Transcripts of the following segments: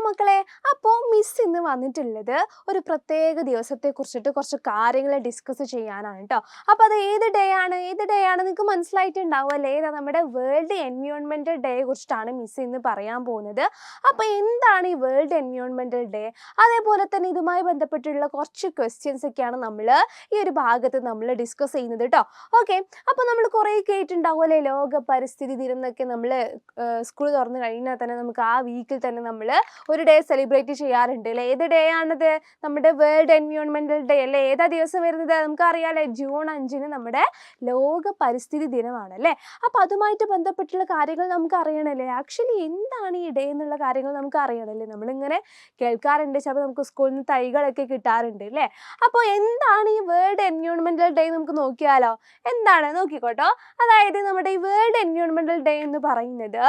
മക്കളെ, അപ്പോൾ മിസ് ഇന്ന് വന്നിട്ടുള്ളത് ഒരു പ്രത്യേക ദിവസത്തെക്കുറിച്ചിട്ട് കുറച്ച് കാര്യങ്ങൾ ഡിസ്കസ് ചെയ്യാനാണ് കേട്ടോ. അപ്പോൾ അത് ഏത് ഡേ ആണ് നിങ്ങൾക്ക് മനസ്സിലായിട്ടുണ്ടാവും അല്ലേ? ഏതാ? നമ്മുടെ വേൾഡ് എൻവയോൺമെൻറ്റൽ ഡേയെ കുറിച്ചിട്ടാണ് മിസ് ഇന്ന് പറയാൻ പോകുന്നത്. അപ്പോൾ എന്താണ് ഈ വേൾഡ് എൻവയോൺമെൻറ്റൽ ഡേ? അതേപോലെ തന്നെ ഇതുമായി ബന്ധപ്പെട്ടുള്ള കുറച്ച് ക്വസ്റ്റ്യൻസ് ഒക്കെയാണ് നമ്മൾ ഈ ഒരു ഭാഗത്ത് നമ്മൾ ഡിസ്കസ് ചെയ്യുന്നത് കേട്ടോ. ഓക്കെ, അപ്പോൾ നമ്മൾ കുറേ കേട്ടിട്ടുണ്ടാവും അല്ലേ, ലോക പരിസ്ഥിതി ദിനം എന്നൊക്കെ. നമ്മൾ സ്കൂൾ തുറന്നു കഴിഞ്ഞാൽ തന്നെ നമുക്ക് ആ വീക്കിൽ തന്നെ നമ്മൾ ഒരു ഡേ സെലിബ്രേറ്റ് ചെയ്യാറുണ്ട് അല്ലേ? ഏത് ഡേ ആണത്? നമ്മുടെ വേൾഡ് എൻവയോൺമെൻറ്റൽ ഡേ അല്ലേ? ഏതാ ദിവസം വരുന്നത്? നമുക്കറിയാമല്ലേ, ജൂൺ 5 നമ്മുടെ ലോക പരിസ്ഥിതി ദിനമാണ് അല്ലേ? അപ്പോൾ അതുമായിട്ട് ബന്ധപ്പെട്ടുള്ള കാര്യങ്ങൾ നമുക്ക് അറിയണമല്ലേ? ആക്ച്വലി എന്താണ് ഈ ഡേ എന്നുള്ള കാര്യങ്ങൾ നമുക്ക് അറിയണമല്ലേ? നമ്മളിങ്ങനെ കേൾക്കാറുണ്ട്, ചിലപ്പോൾ നമുക്ക് സ്കൂളിൽ നിന്ന് തൈകളൊക്കെ കിട്ടാറുണ്ട് അല്ലേ? അപ്പോൾ എന്താണ് ഈ വേൾഡ് എൻവയോൺമെൻറ്റൽ ഡേ നമുക്ക് നോക്കിയാലോ? എന്താണ് നോക്കിക്കോട്ടോ. അതായത് നമ്മുടെ ഈ വേൾഡ് എൻവയോൺമെൻറ്റൽ ഡേ എന്ന് പറയുന്നത്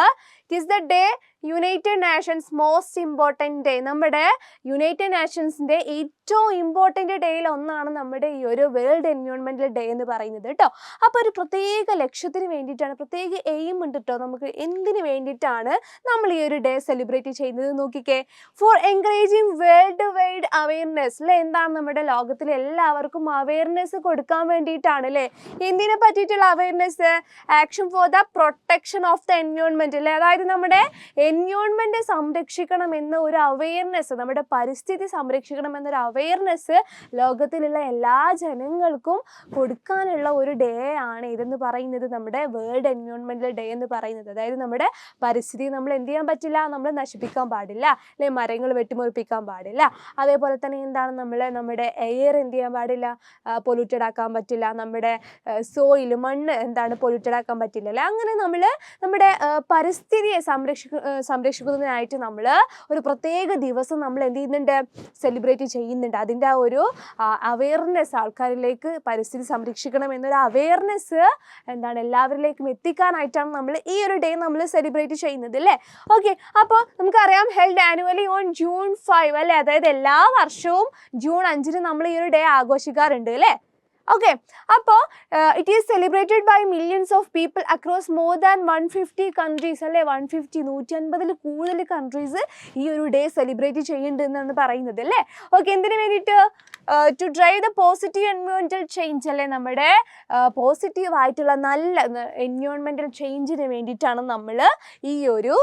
it is the day United Nations most important day. നമ്മുടെ യുണൈറ്റഡ് നേഷൻസിൻ്റെ ഏറ്റവും ഇമ്പോർട്ടൻ്റ് ഡേയിൽ ഒന്നാണ് നമ്മുടെ ഈ ഒരു വേൾഡ് എൻവയോൺമെൻറ്റൽ ഡേ എന്ന് പറയുന്നത് കേട്ടോ. അപ്പോൾ ഒരു പ്രത്യേക ലക്ഷ്യത്തിന് വേണ്ടിയിട്ടാണ്, പ്രത്യേക എയിം ഉണ്ട് കേട്ടോ. നമുക്ക് എന്തിനു വേണ്ടിയിട്ടാണ് നമ്മൾ ഈ ഒരു ഡേ സെലിബ്രേറ്റ് ചെയ്യുന്നത് നോക്കിക്കേ. For encouraging world wide awareness അല്ലേ? എന്താണ് നമ്മുടെ ലോകത്തിലെ എല്ലാവർക്കും അവെയർനെസ് കൊടുക്കാൻ വേണ്ടിയിട്ടാണ് അല്ലേ? എന്തിനെ പറ്റിയിട്ടുള്ള awareness? Action for the protection of the environment അല്ലേ? അതായത് നമ്മുടെ എൻവയോൺമെൻറ്റ് സംരക്ഷിക്കണം എന്ന ഒരു അവെയർനെസ്, നമ്മുടെ പരിസ്ഥിതി സംരക്ഷിക്കണം എന്നൊരു അവെയർനെസ് ലോകത്തിലുള്ള എല്ലാ ജനങ്ങൾക്കും കൊടുക്കാനുള്ള ഒരു ഡേ ആണ് ഇതെന്ന് പറയുന്നത്, നമ്മുടെ വേൾഡ് എൻവയോൺമെൻറ്റൽ ഡേ എന്ന് പറയുന്നത്. അതായത് നമ്മുടെ പരിസ്ഥിതി നമ്മൾ എന്ത് ചെയ്യാൻ പറ്റില്ല, നമ്മൾ നശിപ്പിക്കാൻ പാടില്ല അല്ലെ? മരങ്ങൾ വെട്ടിമുറിപ്പിക്കാൻ പാടില്ല. അതേപോലെ തന്നെ എന്താണ് നമ്മുടെ എയർ എന്ത് ചെയ്യാൻ പാടില്ല, പൊല്യൂട്ടഡ് ആക്കാൻ പറ്റില്ല. നമ്മുടെ സോയിൽ, മണ്ണ് എന്താണ് പൊല്യൂട്ടഡ് ആക്കാൻ പറ്റില്ല അല്ലേ? അങ്ങനെ നമ്മൾ നമ്മുടെ പരിസ്ഥിതിയെ സംരക്ഷിക്കുന്നതിനായിട്ട് നമ്മൾ ഒരു പ്രത്യേക ദിവസം നമ്മൾ എന്ത് ചെയ്യുന്നുണ്ട്, സെലിബ്രേറ്റ് ചെയ്യുന്നുണ്ട്. അതിൻ്റെ ആ ഒരു അവെയർനെസ് ആൾക്കാരിലേക്ക് പരിസ്ഥിതി സംരക്ഷിക്കണം എന്നൊരു അവെയർനെസ് എന്താണ് എല്ലാവരിലേക്കും എത്തിക്കാനായിട്ടാണ് നമ്മൾ ഈ ഒരു ഡേ നമ്മൾ സെലിബ്രേറ്റ് ചെയ്യുന്നത് അല്ലേ? ഓക്കെ, അപ്പോൾ നമുക്കറിയാം ഹെൽഡ് ആനുവലി ഓൺ ജൂൺ 5 അല്ലേ? അതായത് എല്ലാ വർഷവും ജൂൺ 5 നമ്മൾ ഈ ഒരു ഡേ ആഘോഷിക്കാറുണ്ട് അല്ലേ? ഓക്കെ, അപ്പോൾ it is celebrated by millions of people across more than 150 countries അല്ലേ? 150 കൂടുതൽ കൺട്രീസ് ഈ ഒരു ഡേ സെലിബ്രേറ്റ് ചെയ്യുന്നുണ്ട് എന്നാണ് പറയുന്നത് അല്ലേ? ഓക്കെ, എന്തിനു വേണ്ടിയിട്ട്? To drive the positive environmental change അല്ലേ? നമ്മുടെ പോസിറ്റീവ് ആയിട്ടുള്ള നല്ല എൻവയോൺമെൻറ്റൽ ചേഞ്ചിന് വേണ്ടിയിട്ടാണ് നമ്മൾ ഈ ഒരു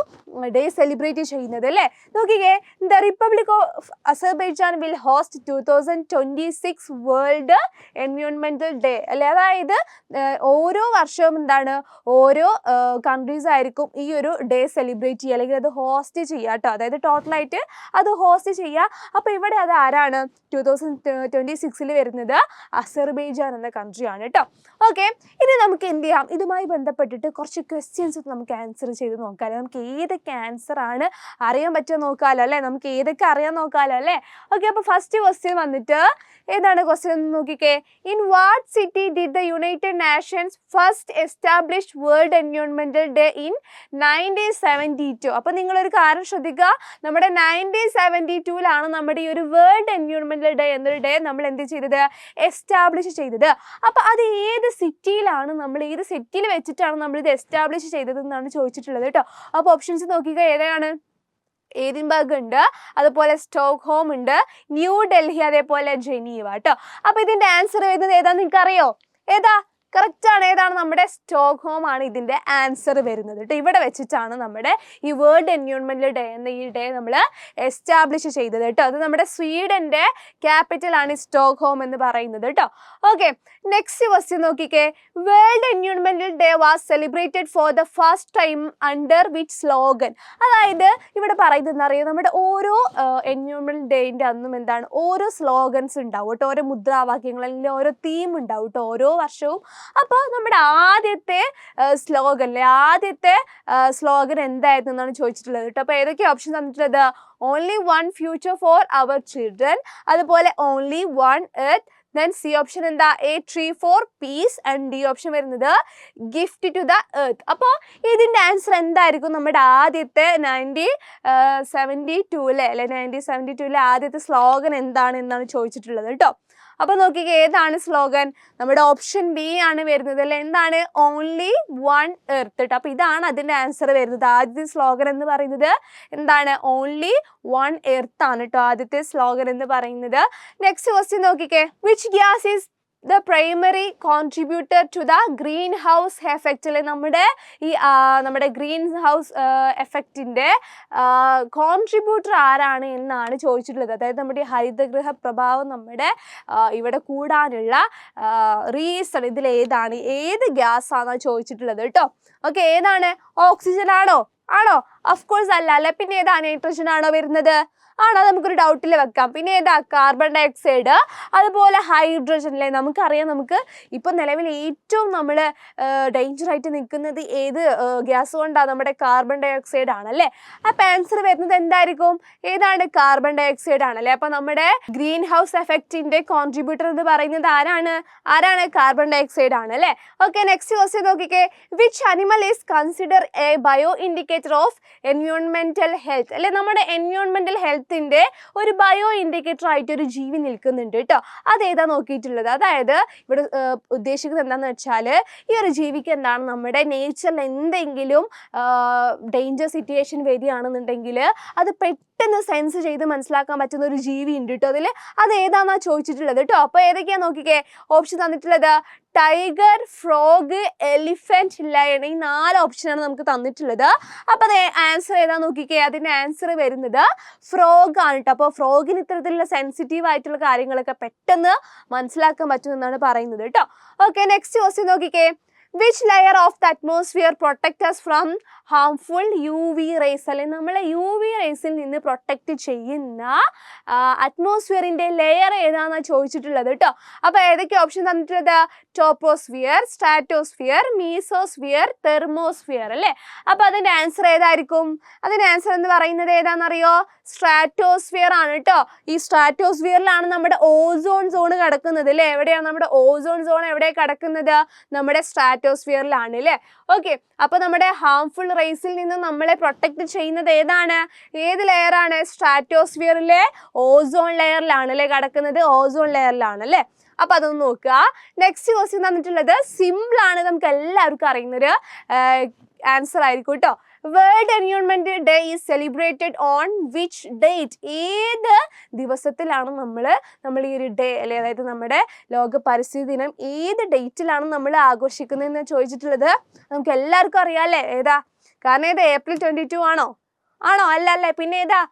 ഡേ സെലിബ്രേറ്റ് ചെയ്യുന്നത് അല്ലേ? നോക്കിക്കേ, the republic of Azerbaijan will host 2026 world environmental day അല്ലേ? അതായത് ഓരോ വർഷവും എന്താണ്, ഓരോ കൺട്രീസ് ആയിരിക്കും ഈ ഒരു ഡേ സെലിബ്രേറ്റ് ചെയ്യുക, അല്ലെങ്കിൽ അത് ഹോസ്റ്റ് ചെയ്യുക കേട്ടോ. അതായത് ടോട്ടലായിട്ട് അത് ഹോസ്റ്റ് ചെയ്യുക. അപ്പോൾ ഇവിടെ അത് ആരാണ്? 2026 വരുന്നത് അസർബൈജാൻ എന്ന കൺട്രിയാണ് കേട്ടോ. ഓക്കെ, ഇനി നമുക്ക് എന്ത് ചെയ്യാം, ഇതുമായി ബന്ധപ്പെട്ടിട്ട് കുറച്ച് ക്വസ്റ്റ്യൻസ് നമുക്ക് ആൻസർ ചെയ്ത് നോക്കാമല്ലോ. നമുക്ക് ഏതൊക്കെ ആൻസർ ആണ് അറിയാൻ പറ്റുമോ നോക്കാമല്ലോ അല്ലേ? നമുക്ക് ഏതൊക്കെ അറിയാൻ നോക്കാമല്ലോ അല്ലേ? ഓക്കെ, അപ്പോൾ ഫസ്റ്റ് ക്വസ്റ്റ്യൻ വന്നിട്ട് ഏതാണ് ക്വസ്റ്റ്യൻ എന്ന് നോക്കിക്കേ. In what city did the United Nations first establish world environmental day in 1972? അപ്പോൾ നിങ്ങളൊരു കാര്യം ശ്രദ്ധിക്കുക, നമ്മുടെ 1972 നമ്മുടെ ഈ ഒരു വേൾഡ് എൻവയോൺമെൻറ്റൽ ഡേ എന്നൊരു ഡേ നമ്മൾ എന്ത് ചെയ്തത്, എസ്റ്റാബ്ലിഷ് ചെയ്തത്. അപ്പോൾ അത് ഏത് സിറ്റിയിലാണ്, നമ്മൾ ഏത് സിറ്റിയിൽ വെച്ചിട്ടാണ് നമ്മളിത് എസ്റ്റാബ്ലിഷ് ചെയ്തതെന്നാണ് ചോദിച്ചിട്ടുള്ളത് കേട്ടോ. അപ്പോൾ ഓപ്ഷൻസ് നോക്കിക്കുക, ഏതാണ്? എഡിൻബർഗ് ഉണ്ട്, അതുപോലെ സ്റ്റോക്ക്ഹോം ഉണ്ട്, ന്യൂ ഡൽഹി, അതേപോലെ ജനീവ കേട്ടോ. അപ്പോൾ ഇതിൻ്റെ ആൻസർ വരുന്നത് ഏതാണെന്ന് നിങ്ങൾക്കറിയോ? ഏതാ? കറക്റ്റ് ആണ്. ഏതാണ്? നമ്മുടെ സ്റ്റോക്ക്ഹോം ആണ് ഇതിൻ്റെ ആൻസർ വരുന്നത് കേട്ടോ. ഇവിടെ വെച്ചിട്ടാണ് നമ്മുടെ ഈ വേൾഡ് എൻവയോൺമെൻറ്റൽ ഡേ എന്ന ഈ ഡേ നമ്മൾ എസ്റ്റാബ്ലിഷ് ചെയ്തത് കേട്ടോ. അത് നമ്മുടെ സ്വീഡൻ്റെ ക്യാപിറ്റലാണ് സ്റ്റോക്ക്ഹോം എന്ന് പറയുന്നത് കേട്ടോ. ഓക്കെ, നെക്സ്റ്റ് ക്വസ്റ്റ്യൻ നോക്കിക്കേ. World environmental day was celebrated for the first time under which slogan? അതായത് ഇവിടെ പറയുന്നത് എന്താ പറയുക, നമ്മുടെ ഓരോ എൻവയോൺമെൻറ്റൽ ഡേൻ്റെ അന്നും എന്താണ്, ഓരോ സ്ലോഗൻസ് ഉണ്ടാവും കേട്ടോ, ഓരോ മുദ്രാവാക്യങ്ങൾ അല്ലെങ്കിൽ ഓരോ തീം ഉണ്ടാവും കേട്ടോ ഓരോ വർഷവും. അപ്പോൾ നമ്മുടെ ആദ്യത്തെ സ്ലോഗൻ എന്തായിരുന്നു എന്നാണ് ചോദിച്ചിട്ടുള്ളത് കേട്ടോ. അപ്പോൾ ഏതൊക്കെ ഓപ്ഷൻ തന്നിട്ടുള്ളത്? Only one future for our children, അതുപോലെ only one earth, then C option എന്താ, a tree for peace, and D option വരുന്നത് ഗിഫ്റ്റ് ടു ദ എർത്ത്. അപ്പോൾ ഇതിൻ്റെ ആൻസർ എന്തായിരിക്കും? നമ്മുടെ ആദ്യത്തെ 1972 അല്ലെ 1972 ആദ്യത്തെ സ്ലോഗൻ എന്താണ് എന്നാണ് ചോദിച്ചിട്ടുള്ളത് കേട്ടോ. അപ്പൊ നോക്കിക്കേ ഏതാണ് സ്ലോഗൻ? നമ്മുടെ ഓപ്ഷൻ ബി ആണ് വരുന്നത് അല്ലെ. എന്താണ്? ഓൺലി വൺ എർത്ത് കേട്ടോ. അപ്പൊ ഇതാണ് അതിന്റെ ആൻസർ വരുന്നത്. ആദ്യത്തെ സ്ലോഗൻ എന്ന് പറയുന്നത് എന്താണ്? ഓൺലി വൺ എർത്ത് ആണ് കേട്ടോ ആദ്യത്തെ സ്ലോഗൻ എന്ന് പറയുന്നത്. നെക്സ്റ്റ് ക്വസ്റ്റ്യൻ നോക്കിക്കേ. Which gas is the primary contributor to the green house effect അല്ലെ. നമ്മുടെ ഗ്രീൻ ഹൗസ് എഫക്റ്റിന്റെ കോൺട്രിബ്യൂട്ടർ ആരാണ് എന്നാണ് ചോദിച്ചിട്ടുള്ളത്. അതായത് നമ്മുടെ ഹരിതഗൃഹ പ്രഭാവം നമ്മുടെ ഇവിടെ കൂടാനുള്ള റീസൺ ഇതിൽ ഏതാണ്? ഏത് ഗ്യാസ് ആണെന്നാണ് ചോദിച്ചിട്ടുള്ളത് കേട്ടോ. ഓക്കെ, ഏതാണ്? ഓക്സിജൻ ആണോ? ഓഫ്കോഴ്സ് അല്ല. പിന്നെ ഏതാ? നൈട്രജൻ ആണോ വരുന്നത്? ആണോ? നമുക്കൊരു ഡൗട്ടിൽ വെക്കാം. പിന്നെ ഏതാ? കാർബൺ ഡൈ ഓക്സൈഡ്, അതുപോലെ ഹൈഡ്രജൻ അല്ലേ. നമുക്കറിയാം, നമുക്ക് ഇപ്പം നിലവിൽ ഏറ്റവും നമ്മൾ ഡേഞ്ചർ ആയിട്ട് നിൽക്കുന്നത് ഏത് ഗ്യാസ് കൊണ്ടാണ്? നമ്മുടെ കാർബൺ ഡൈ ഓക്സൈഡ് ആണല്ലേ. അപ്പം ആൻസർ വരുന്നത് എന്തായിരിക്കും? ഏതാണ്? കാർബൺ ഡൈ ഓക്സൈഡ് ആണല്ലേ. അപ്പം നമ്മുടെ ഗ്രീൻ ഹൗസ് എഫക്റ്റിന്റെ കോൺട്രിബ്യൂട്ടർ എന്ന് പറയുന്നത് ആരാണ്? കാർബൺ ഡൈ ഓക്സൈഡ് ആണ് അല്ലേ. ഓക്കെ, നെക്സ്റ്റ് ക്വസ്റ്റ്യൻ നോക്കിക്കേ. Which animal is consider a bio indicator of എൻവയോൺമെന്റൽ ഹെൽത്ത് അല്ലെ. നമ്മുടെ എൻവയോൺമെന്റൽ ഹെൽത്തിന്റെ ഒരു ബയോ ഇൻഡിക്കേറ്റർ ആയിട്ട് ഒരു ജീവി നിൽക്കുന്നുണ്ട് കേട്ടോ. അതേതാ നോക്കിയിട്ടുള്ളത്? അതായത് ഇവിടെ ഉദ്ദേശിക്കുന്നത് എന്താണെന്ന് വെച്ചാൽ ഈ ഒരു ജീവിക്ക് എന്താണ്? നമ്മുടെ നേച്ചറിൽ എന്തെങ്കിലും ഡേഞ്ചർ സിറ്റുവേഷൻ വരികയാണെന്നുണ്ടെങ്കിൽ അത് പെട്ടെന്ന് സെൻസ് ചെയ്ത് മനസ്സിലാക്കാൻ പറ്റുന്ന ഒരു ജീവി ഉണ്ട് കേട്ടോ അതിൽ. അത് ഏതാണെന്നാ ചോദിച്ചിട്ടുള്ളത് കേട്ടോ. അപ്പോൾ ഏതൊക്കെയാ നോക്കിക്കേ ഓപ്ഷൻ തന്നിട്ടുള്ളത്? Tiger, frog, elephant, lion. ഈ 4 ഓപ്ഷനാണ് നമുക്ക് തന്നിട്ടുള്ളത്. അപ്പോൾ അത് ആൻസർ ഏതാ നോക്കിക്കേ. അതിൻ്റെ ആൻസർ വരുന്നത് ഫ്രോഗ് ആണ് കേട്ടോ. അപ്പോൾ ഫ്രോഗിന് ഇത്തരത്തിലുള്ള സെൻസിറ്റീവ് ആയിട്ടുള്ള കാര്യങ്ങളൊക്കെ പെട്ടെന്ന് മനസ്സിലാക്കാൻ പറ്റുമെന്നാണ് പറയുന്നത് കേട്ടോ. ഓക്കെ, നെക്സ്റ്റ് ക്വസ്റ്റ്യൻ നോക്കിക്കേ. Which layer of the atmosphere protect us from harmful UV rays അല്ലെ. നമ്മളെ UV റേസിൽ നിന്ന് പ്രൊട്ടക്റ്റ് ചെയ്യുന്ന അറ്റ്മോസ്ഫിയറിന്റെ ലെയർ ഏതാണെന്നാണ് ചോദിച്ചിട്ടുള്ളത് കേട്ടോ. അപ്പോൾ ഏതൊക്കെ ഓപ്ഷൻ തന്നിട്ടുള്ളത്? ടോപ്പോസ്ഫിയർ, സ്ട്രാറ്റോസ്ഫിയർ, മീസോസ്ഫിയർ, തെർമോസ്ഫിയർ അല്ലേ. അപ്പോൾ അതിൻ്റെ ആൻസർ ഏതായിരിക്കും? അതിൻ്റെ ആൻസർ എന്ന് പറയുന്നത് ഏതാണെന്നറിയോ? സ്ട്രാറ്റോസ്ഫിയർ ആണ് കേട്ടോ. ഈ സ്ട്രാറ്റോസ്ഫിയറിലാണ് നമ്മുടെ ഓസോൺ സോൺ കിടക്കുന്നത് അല്ലേ. എവിടെയാണ് നമ്മുടെ ഓസോൺ സോൺ? എവിടെ കിടക്കുന്നത്? നമ്മുടെ സ്ട്രാറ്റോസ്ഫിയറിലാണ് അല്ലേ. ഓക്കെ, അപ്പോൾ നമ്മുടെ ഹാംഫുൾ റേസിൽ നിന്ന് നമ്മളെ പ്രൊട്ടക്ട് ചെയ്യുന്നത് ഏതാണ്? ഏത് ലെയറാണ്? സ്ട്രാറ്റോസ്ഫിയറിലെ ഓസോൺ ലെയറിലാണ് അല്ലേ കിടക്കുന്നത്. ഓസോൺ ലെയറിലാണ് അല്ലേ. അപ്പൊ അതൊന്ന് നോക്കുക. നെക്സ്റ്റ് ക്വസ്റ്റ്യൻ തന്നിട്ടുള്ളത് സിമ്പിൾ ആണ്, നമുക്ക് എല്ലാവർക്കും അറിയുന്നൊരു ആൻസർ ആയിരിക്കും കേട്ടോ. World environment day is celebrated on which date? ഏത് ദിവസത്തിലാണ് നമ്മൾ ഈ ഒരു ഡേ അല്ലെ, അതായത് നമ്മുടെ ലോക പരിസ്ഥിതി ദിനം ഏത് ഡേറ്റിലാണ് നമ്മൾ ആഘോഷിക്കുന്നതെന്ന് ചോദിച്ചിട്ടുള്ളത്. നമുക്ക് എല്ലാവർക്കും അറിയാം അല്ലേ. ഏതാ? കാരണം ഏതാ? ഏപ്രിൽ 22 ആണോ? അല്ല. പിന്നെ ഏതാ?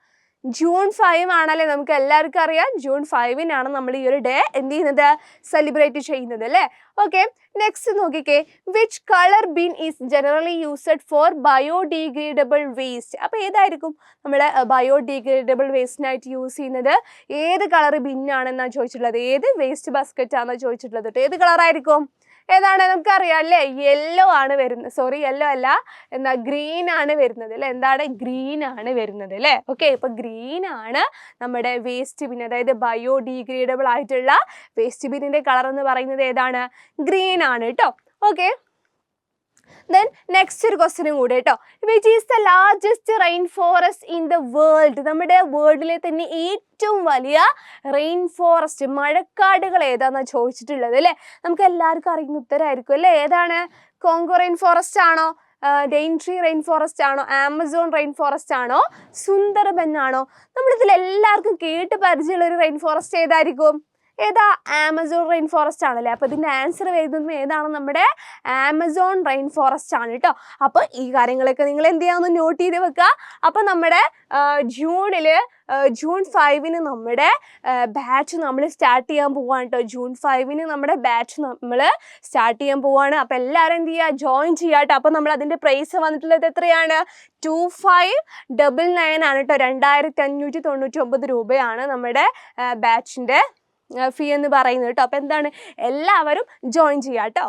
ജൂൺ 5 ആണല്ലേ. നമുക്ക് എല്ലാവർക്കും അറിയാം ജൂൺ 5-നാണ് നമ്മൾ ഈ ഒരു ഡേ എന്ത് ചെയ്യുന്നത്? സെലിബ്രേറ്റ് ചെയ്യുന്നത് അല്ലേ. ഓക്കെ, നെക്സ്റ്റ് നോക്കിക്കേ. Which colour bin is generally used for biodegradable waste? അപ്പോൾ ഏതായിരിക്കും നമ്മൾ ബയോഡീഗ്രേഡബിൾ വേസ്റ്റിനായിട്ട് യൂസ് ചെയ്യുന്നത്? ഏത് കളർ ബിന്നാണെന്നാണ് ചോദിച്ചിട്ടുള്ളത്. ഏത് വേസ്റ്റ് ബാസ്ക്കറ്റ് ആണെന്നാണ് ചോദിച്ചിട്ടുള്ളത്. ഏത് കളറായിരിക്കും? ഏതാണ്? നമുക്കറിയാം അല്ലേ. യെല്ലോ ആണ് വരുന്നത്. സോറി, യെല്ലോ അല്ല, എന്നാൽ ഗ്രീൻ ആണ് വരുന്നത് അല്ലേ. എന്താണ്? ഗ്രീൻ ആണ് വരുന്നത് അല്ലേ. ഓക്കെ, ഇപ്പൊ ഗ്രീൻ ആണ് നമ്മുടെ വേസ്റ്റ് ബിൻ, അതായത് ബയോഡീഗ്രേഡബിൾ ആയിട്ടുള്ള വേസ്റ്റ് ബിന്നിന്റെ കളർ എന്ന് പറയുന്നത് ഏതാണ്? ഗ്രീൻ ആണ് കേട്ടോ. ഓക്കെ, then നെക്സ്റ്റ് ഒരു ക്വസ്റ്റ്യനും കൂടെ കേട്ടോ. Which is the largest rain forest in the world? നമ്മുടെ വേൾഡിലെ തന്നെ ഏറ്റവും വലിയ റെയിൻ ഫോറസ്റ്റ്, മഴക്കാടുകൾ ഏതാണെന്നാണ് ചോദിച്ചിട്ടുള്ളത് അല്ലേ. നമുക്ക് എല്ലാവർക്കും അറിയുന്ന ഉത്തരമായിരിക്കും അല്ലേ. ഏതാണ്? കോങ്കോ റെയിൻ ഫോറസ്റ്റ് ആണോ? ഡെയിൻട്രി റെയിൻ ഫോറസ്റ്റ് ആണോ? ആമസോൺ റെയിൻ ഫോറസ്റ്റ് ആണോ? സുന്ദർബൻ ആണോ? നമ്മളിതിൽ എല്ലാവർക്കും കേട്ട് പരിചയമുള്ള ഒരു റെയിൻ ഫോറസ്റ്റ് ഏതായിരിക്കും? ഏതാ? ആമസോൺ റെയിൻ ഫോറസ്റ്റ് ആണല്ലേ. അപ്പോൾ ഇതിൻ്റെ ആൻസർ വരുന്നത് ഏതാണ്? നമ്മുടെ ആമസോൺ റെയിൻ ഫോറസ്റ്റ് ആണ് കേട്ടോ. അപ്പോൾ ഈ കാര്യങ്ങളൊക്കെ നിങ്ങൾ എന്ത് ചെയ്യാമെന്ന് നോട്ട് ചെയ്ത് വെക്കുക. അപ്പോൾ നമ്മുടെ ജൂൺ 5-ന് നമ്മുടെ ബാച്ച് നമ്മൾ സ്റ്റാർട്ട് ചെയ്യാൻ പോവാണ് കേട്ടോ. ജൂൺ 5-ന് നമ്മുടെ ബാച്ച് നമ്മൾ സ്റ്റാർട്ട് ചെയ്യാൻ പോവാണ്. അപ്പോൾ എല്ലാവരും എന്ത് ചെയ്യുക? ജോയിൻ ചെയ്യുക കേട്ടോ. അപ്പോൾ നമ്മൾ അതിൻ്റെ പ്രൈസ് വന്നിട്ടുള്ളത് എത്രയാണ്? 2599 ആണ് കേട്ടോ. 2599 രൂപയാണ് നമ്മുടെ ബാച്ചിൻ്റെ ഫീ എന്ന് പറയുന്നത് കേട്ടോ. അപ്പോൾ എന്താണ്? എല്ലാവരും ജോയിൻ ചെയ്യുക കേട്ടോ.